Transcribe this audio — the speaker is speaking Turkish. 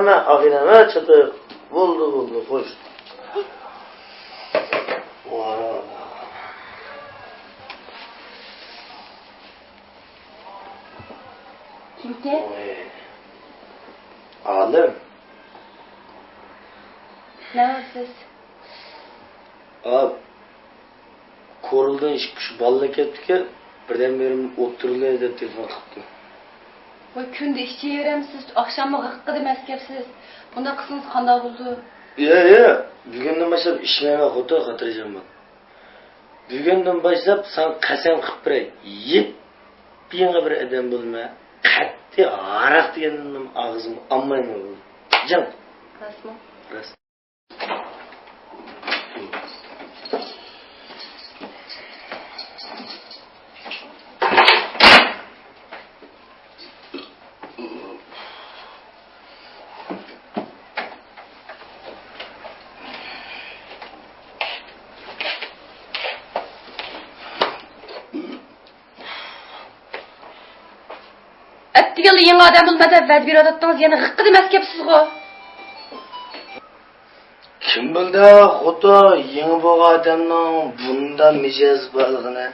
hemen afineme çıtık. Buldu, hoş. Kimke? Alım. Ne var siz? Abi, koruldan iş şu balla ketdik birden berim oturuluyor deb telefon qilibdi. Voy kunda ishchi yeramsiz, oqshommi g'iqqa demaskapsiz. Bunda qismingiz qanday bo'ldi? Yo, bugundan boshlab ishlayman xudo xotirjamman. Bugundan boshlab sen qasam qilib beray. Yepyeni bir odam bo'lma. Qatti aroq degandan og'zim olmayman. Jan. Rasmi? Ras. Attigalı yeni adam bo'lmasa, va'd beradingiz, yana g'iqqa demaskapsiz-ku. Kim bildi xudo yeni bo'lgan odamning bunda mijoz borligini?